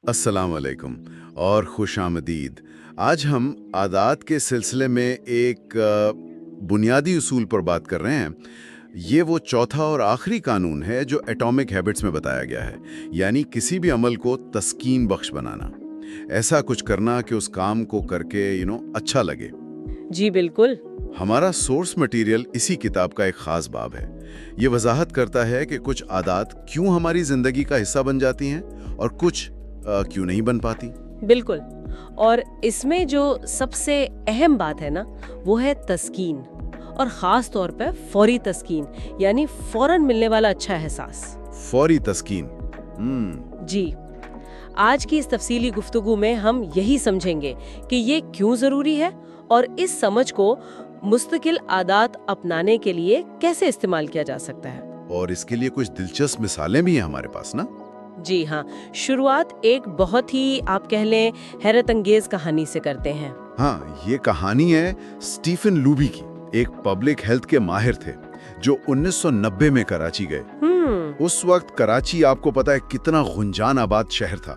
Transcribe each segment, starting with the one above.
السلام علیکم اور خوش آمدید۔ آج ہم عادات کے سلسلے میں ایک بنیادی اصول پر بات کر رہے ہیں۔ یہ وہ چوتھا اور آخری قانون ہے جو ایٹامک ہیبٹس میں بتایا گیا ہے، یعنی کسی بھی عمل کو تسکین بخش بنانا، ایسا کچھ کرنا کہ اس کام کو کر کے اچھا لگے۔ جی بالکل۔ ہمارا سورس مٹیریل اسی کتاب کا ایک خاص باب ہے۔ یہ وضاحت کرتا ہے کہ کچھ عادات کیوں ہماری زندگی کا حصہ بن جاتی ہیں اور کچھ کیوں نہیں بن پاتی۔ بالکل، اور اس میں جو سب سے اہم بات ہے نا، وہ ہے تسکین، اور خاص طور پہ فوری تسکین، یعنی فوراً ملنے والا اچھا احساس۔ فوری تسکین۔ جی، آج کی اس تفصیلی گفتگو میں ہم یہی سمجھیں گے کہ یہ کیوں ضروری ہے اور اس سمجھ کو مستقل عادات اپنانے کے لیے کیسے استعمال کیا جا سکتا ہے۔ اور اس کے لیے کچھ دلچسپ مثالیں بھی ہیں ہمارے پاس نا۔ جی ہاں، شروعات ایک بہت ہی آپ کہہ لیں حیرت انگیز کہانی سے کرتے ہیں۔ ہاں، یہ کہانی ہے سٹیفن لوبی کی، ایک پبلک ہیلتھ کے ماہر تھے جو 1990 میں کراچی گئے۔ اس وقت کراچی آپ کو پتا ہے کتنا غنجان آباد شہر تھا،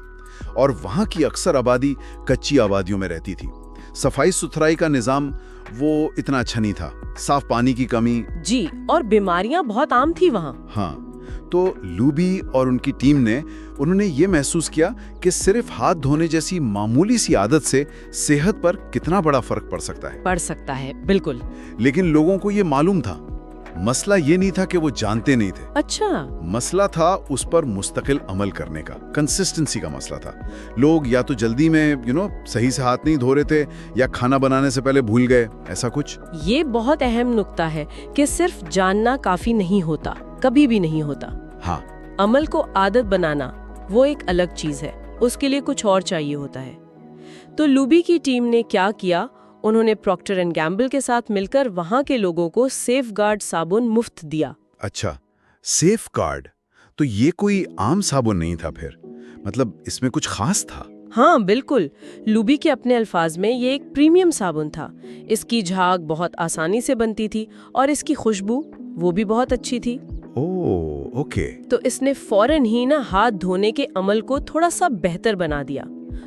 اور وہاں کی اکثر آبادی کچی آبادیوں میں رہتی تھی۔ صفائی ستھرائی کا نظام وہ اتنا اچھا نہیں تھا، صاف پانی کی کمی۔ جی، اور بیماریاں بہت عام تھی وہاں۔ ہاں، تو لوبی اور ان کی ٹیم نے یہ محسوس کیا کہ صرف ہاتھ دھونے جیسی معمولی سی عادت سے صحت پر کتنا بڑا فرق پڑ سکتا ہے۔ بالکل۔ لیکن لوگوں کو یہ معلوم تھا۔ مسئلہ یہ نہیں تھا کہ وہ جانتے نہیں تھے۔ اچھا۔ مسئلہ تھا اس پر مستقل عمل کرنے کا، کنسسٹنسی کا مسئلہ تھا۔ لوگ یا تو جلدی میں صحیح سے ہاتھ نہیں دھو رہے تھے، یا کھانا بنانے سے پہلے بھول گئے، ایسا کچھ۔ یہ بہت اہم نکتہ ہے کہ صرف جاننا کافی نہیں ہوتا، کبھی بھی نہیں ہوتا۔ ہاں، عمل کو عادت بنانا وہ ایک الگ چیز ہے، اس کے لیے کچھ اور چاہیے ہوتا ہے۔ تو لوبی کی ٹیم نے کیا کیا؟ انہوں نے پروکٹر اینڈ گیمبل کے ساتھ مل کر وہاں کے لوگوں کو سیف گارڈ صابن مفت دیا۔ اچھا، سیف گارڈ، تو یہ کوئی عام صابن نہیں تھا پھر؟ مطلب اس میں کچھ خاص تھا؟ ہاں بالکل، لوبی کے اپنے الفاظ میں یہ ایک پریمیم صابن تھا۔ اس کی جھاگ بہت آسانی سے بنتی تھی اور اس کی خوشبو وہ بھی بہت اچھی تھی۔ اوکے۔ تو اس نے فوراً ہی ہاتھ دھونے کے عمل کو تھوڑا سا بہتر بنا دیا،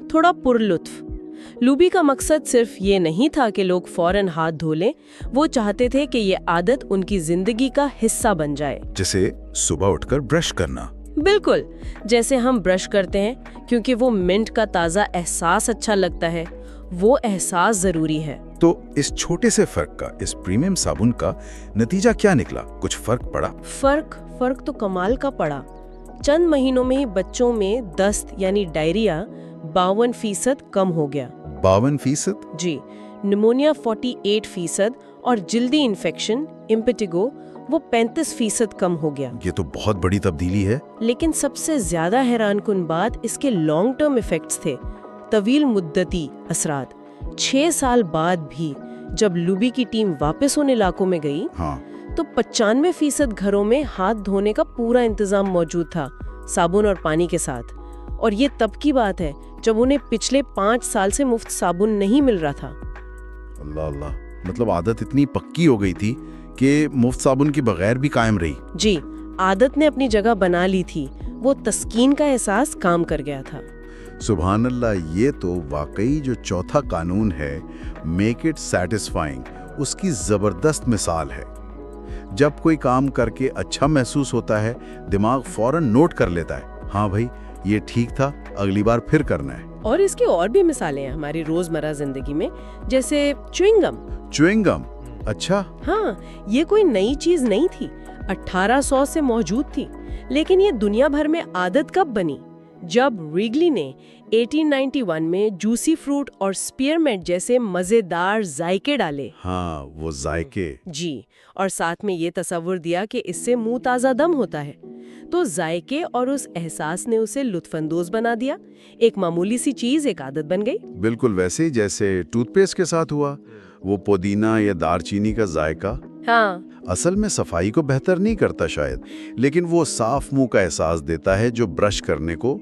تھوڑا پرلطف۔ لوبی کا مقصد صرف یہ نہیں تھا کہ لوگ فوراً ہاتھ دھو لیں، وہ چاہتے تھے کہ یہ عادت ان کی زندگی کا حصہ بن جائے۔ جیسے صبح اٹھ کر برش کرنا۔ بالکل، جیسے ہم برش کرتے ہیں کیونکہ وہ منٹ کا تازہ احساس اچھا لگتا ہے، وہ احساس ضروری ہے۔ تو اس چھوٹے سے فرق کا، اس پریمیم صابن کا نتیجہ کیا نکلا؟ کچھ فرق پڑا؟ فرق تو کمال کا پڑا۔ چند مہینوں میں ہی بچوں میں دست یعنی ڈائریا 52% کم ہو گیا۔ 52%؟ جی، نمونیا 48% اور جلدی انفیکشن امپیٹیگو وہ 35% کم ہو گیا۔ یہ تو بہت بڑی تبدیلی ہے۔ لیکن سب سے زیادہ حیران کن بات اس کے لانگ ٹرم ایفیکٹس تھے، طویل مدتی اثرات۔ 6 سال بعد بھی جب لوبی کی ٹیم واپس ان علاقوں میں گئی تو 95% گھروں میں ہاتھ دھونے کا پورا انتظام موجود تھا، صابن اور پانی کے ساتھ۔ اور یہ تب کی بات ہے جب انہیں پچھلے 5 سال سے مفت صابن نہیں مل رہا تھا۔ اللہ اللہ، مطلب عادت اتنی پکی ہو گئی تھی کہ مفت صابن کی بغیر بھی قائم رہی۔ جی، عادت نے اپنی جگہ بنا لی تھی، وہ تسکین کا احساس کام کر گیا تھا۔ سبحان اللہ، یہ تو واقعی جو چوتھا قانون ہے، میک اٹ سیٹسفائنگ، اس کی زبردست مثال ہے۔ جب کوئی کام کر کے اچھا محسوس ہوتا ہے، دماغ فوراً نوٹ کر لیتا ہے، ہاں بھائی یہ ٹھیک تھا، اگلی بار پھر کرنا ہے۔ اور اس کی اور بھی مثالیں ہیں ہماری روزمرہ زندگی میں، جیسے چوئنگ گم۔ اچھا۔ ہاں، یہ کوئی نئی چیز نہیں تھی، 1800 سے موجود تھی، لیکن یہ دنیا بھر میں عادت کب بنی؟ جب ریگلی نے 1891 میں جوسی فروٹ اور سپیئرمنٹ جیسے مزیدار ذائقے ڈالے۔ ہاں، وہ ذائقے۔ جی، اور ساتھ میں یہ تصور دیا کہ اس سے منہ تازہ دم ہوتا ہے، تو ذائقے اور اس احساس نے اسے لطف اندوز بنا دیا۔ ایک معمولی سی چیز ایک عادت بن گئی۔ بالکل ویسے ہی جیسے ٹوتھ پیسٹ کے ساتھ ہوا، وہ پودینہ یا دار چینی کا ذائقہ ہاں، اصل میں صفائی کو بہتر نہیں کرتا شاید، لیکن وہ صاف منہ کا احساس دیتا ہے جو برش کرنے کو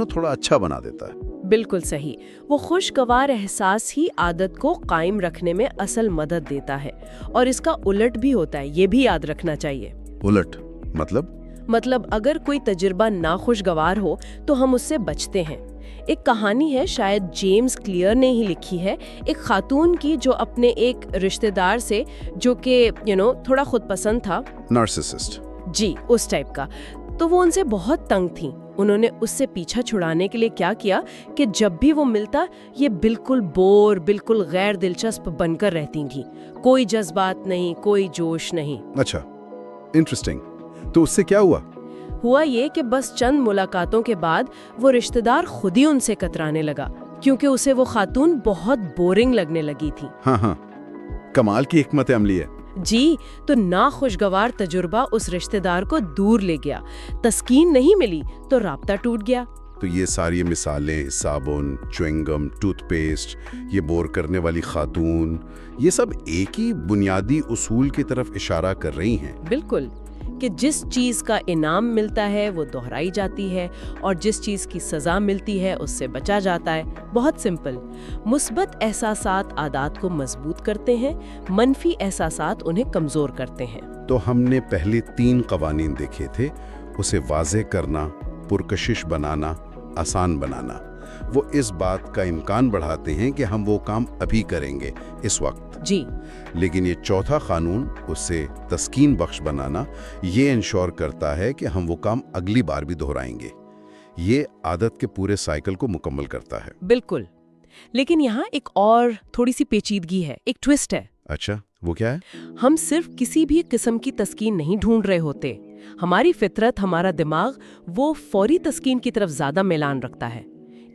تھوڑا اچھا بنا دیتا ہے۔ بالکل صحیح، وہ خوشگوار احساس ہی عادت کو قائم رکھنے میں اصل مدد دیتا ہے، اور اس کا الٹ بھی ہوتا ہے، یہ بھی یاد رکھنا چاہیے۔ الٹ مطلب اگر کوئی تجربہ ناخوشگوار ہو تو ہم اس سے بچتے ہیں۔ ایک کہانی ہے، شاید جیمز کلیئر نے ہی لکھی ہے، ایک خاتون کی جو اپنے ایک رشتہ دار سے، جو کہ تھوڑا خود پسند تھا، نارسسسٹ، جی اس ٹائپ کا، تو وہ ان سے بہت تنگ تھیں۔ انہوں نے اس سے پیچھا چھڑانے کے لیے کیا کیا کہ جب بھی وہ ملتا یہ بالکل بور، بالکل غیر دلچسپ بن کر رہتی تھیں، کوئی جذبات نہیں، کوئی جوش نہیں۔ اچھا، انٹرسٹنگ۔ تو اس سے کیا ہوا یہ کہ بس چند ملاقاتوں کے بعد وہ رشتہ دار خود ہی ان سے کترانے لگا، کیونکہ اسے وہ خاتون بہت بورنگ لگنے لگی تھی۔ ہاں، کمال کی حکمت عملی ہے۔ جی، تو ناخوشگوار تجربہ اس رشتہ دار کو دور لے گیا، تسکین نہیں ملی تو رابطہ ٹوٹ گیا۔ تو یہ ساری مثالیں، صابن، چوئنگم، ٹوتھ پیسٹ، یہ بور کرنے والی خاتون، یہ سب ایک ہی بنیادی اصول کی طرف اشارہ کر رہی ہیں۔ بالکل، کہ جس چیز کا انعام ملتا ہے وہ دہرائی جاتی ہے، اور جس چیز کی سزا ملتی ہے اس سے بچا جاتا ہے۔ بہت سمپل۔ مثبت احساسات عادات کو مضبوط کرتے ہیں، منفی احساسات انہیں کمزور کرتے ہیں۔ تو ہم نے پہلے 3 قوانین دیکھے تھے، اسے واضح کرنا، پرکشش بنانا، آسان بنانا۔ وہ اس بات کا امکان بڑھاتے ہیں کہ ہم وہ کام ابھی کریں گے اس وقت۔ جی، لیکن یہ چوتھا قانون، اسے تسکین بخش بنانا، یہ انشور کرتا ہے کہ ہم وہ کام اگلی بار بھی دہرائیں گے۔ یہ عادت کے پورے سائیکل کو مکمل کرتا ہے۔ بالکل۔ لیکن یہاں ایک اور تھوڑی سی پیچیدگی ہے، ایک ٹوسٹ ہے۔ اچھا، وہ کیا ہے؟ ہم صرف کسی بھی قسم کی تسکین نہیں ڈھونڈ رہے ہوتے۔ ہماری فطرت، ہمارا دماغ، وہ فوری تسکین کی طرف زیادہ میلان رکھتا ہے،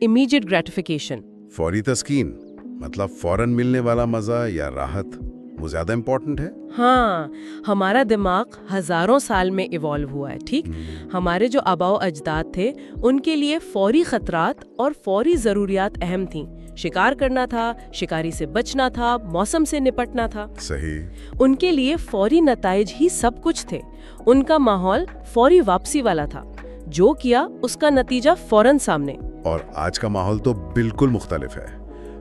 امیجیٹ گریٹیفیکیشن۔ فوری تسکین مطلب فوراً ملنے والا مزہ یا راحت، وہ زیادہ امپورٹنٹ ہے؟ ہاں، ہمارا دماغ ہزاروں سال میں ایوالو ہوا ہے، ٹھیک؟ ہمارے جو آباء و اجداد تھے ان کے لیے فوری خطرات اور فوری ضروریات اہم تھیں۔ شکار کرنا تھا، شکاری سے بچنا تھا، موسم سے نپٹنا تھا۔ صحیح۔ ان کے لیے فوری نتائج ہی سب کچھ تھے۔ ان کا ماحول فوری واپسی والا تھا، جو کیا اس کا نتیجہ فوراً سامنے۔ اور آج کا ماحول تو بالکل مختلف ہے۔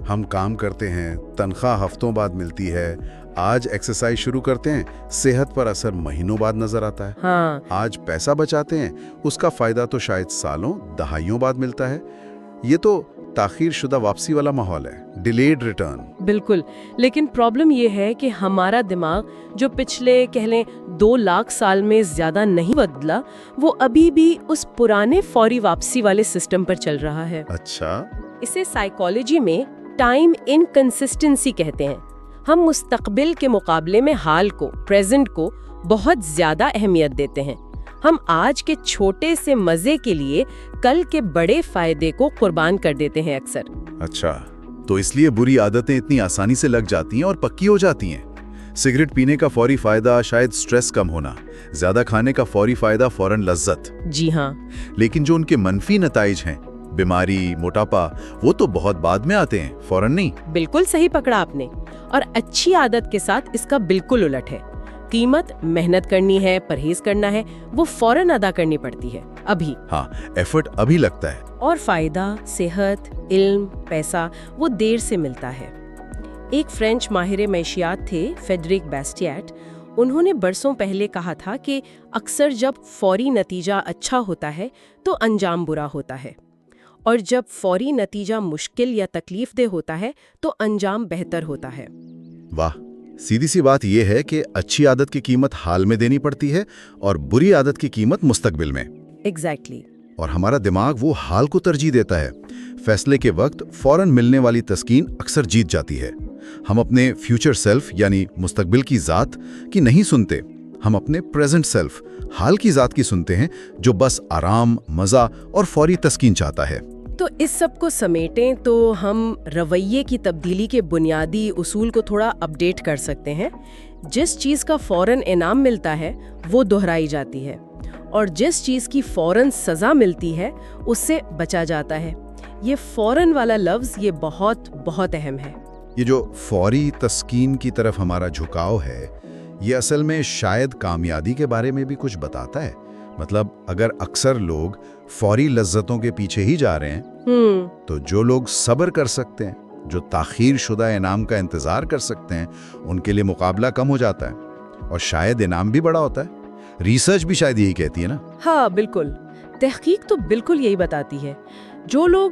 ہم کام کرتے ہیں، تنخواہ ہفتوں بعد ملتی ہے، آج ایکسرسائز شروع کرتے ہیں، صحت پر اثر مہینوں بعد نظر آتا ہے۔ ہاں، آج پیسہ بچاتے ہیں، اس کا فائدہ تو شاید سالوں، دہائیوں بعد ملتا ہے۔ یہ تو تاخیر شدہ واپسی والا ماحول ہے، ڈیلیڈ ریٹرن۔ بالکل۔ لیکن پرابلم یہ ہے کہ ہمارا دماغ جو پچھلے کہہ لیں 2 لاکھ سال میں زیادہ نہیں بدلا، وہ ابھی بھی اس پرانے فوری واپسی والے سسٹم پر چل رہا ہے۔ اچھا، اسے سائیکالوجی میں ٹائم انکنسسٹنسی کہتے ہیں۔ ہم مستقبل کے مقابلے میں حال کو، پریزنٹ کو بہت زیادہ اہمیت دیتے ہیں۔ ہم آج کے چھوٹے سے مزے کے لیے کل کے بڑے فائدے کو قربان کر دیتے ہیں اکثر۔ اچھا، تو اس لیے بری عادتیں اتنی آسانی سے لگ جاتی ہیں اور پکی ہو جاتی ہیں۔ سگریٹ پینے کا فوری فائدہ شاید سٹریس کم ہونا، زیادہ کھانے کا فوری فائدہ فوراً لذت۔ جی ہاں، لیکن جو ان کے منفی نتائج ہیں، بیماری، موٹاپا، وہ تو بہت بعد میں آتے ہیں، فوراً نہیں۔ بالکل صحیح پکڑا آپ نے۔ اور اچھی عادت کے ساتھ اس کا بالکل الٹ ہے۔ قیمت محنت کرنی ہے، پرہیز کرنا ہے، وہ فوراً ادا کرنی پڑتی ہے، ابھی۔ ہاں، ایفرٹ ابھی لگتا ہے۔ اور فائدہ، صحت، علم، پیسہ وہ دیر سے ملتا ہے۔ ایک فرینچ ماہر معیشیات تھے، فیڈرک بیسٹیٹ۔ انہوں نے برسوں پہلے کہا تھا کہ اکثر جب فوری نتیجہ اچھا ہوتا ہے تو انجام برا ہوتا ہے، اور جب فوری نتیجہ مشکل یا تکلیف دہ ہوتا ہے تو انجام بہتر ہوتا ہے۔ واہ، سیدھی سی بات یہ ہے کہ اچھی عادت کی قیمت حال میں دینی پڑتی ہے اور بری عادت کی قیمت مستقبل میں۔ ایگزیکٹلی۔ اور ہمارا دماغ وہ حال کو ترجیح دیتا ہے۔ فیصلے کے وقت فوراً ملنے والی تسکین اکثر جیت جاتی ہے۔ ہم اپنے فیوچر سیلف یعنی مستقبل کی ذات کی نہیں سنتے، ہم اپنے پریزنٹ سیلف حال کی ذات کی سنتے ہیں، جو بس آرام، مزہ اور فوری تسکین چاہتا ہے۔ تو اس سب کو سمیٹیں تو ہم رویے کی تبدیلی کے بنیادی اصول کو تھوڑا اپڈیٹ کر سکتے ہیں۔ جس چیز کا فوراً انعام ملتا ہے وہ دہرائی جاتی ہے، اور جس چیز کی فوراً سزا ملتی ہے اس سے بچا جاتا ہے۔ یہ فوراً والا لفظ یہ بہت بہت اہم ہے۔ یہ جو فوری تسکین کی طرف ہمارا جھکاؤ ہے، یہ اصل میں شاید کامیابی کے بارے میں بھی کچھ بتاتا ہے۔ مطلب اگر اکثر لوگ فوری لذتوں کے پیچھے ہی جا رہے ہیں، تو جو لوگ صبر کر سکتے ہیں، جو تاخیر شدہ انعام کا انتظار کر سکتے ہیں، ان کے لیے مقابلہ کم ہو جاتا ہے اور شاید انعام بھی بڑا ہوتا ہے۔ ریسرچ بھی شاید یہی کہتی ہے نا؟ ہاں بالکل، تحقیق تو بالکل یہی بتاتی ہے۔ جو لوگ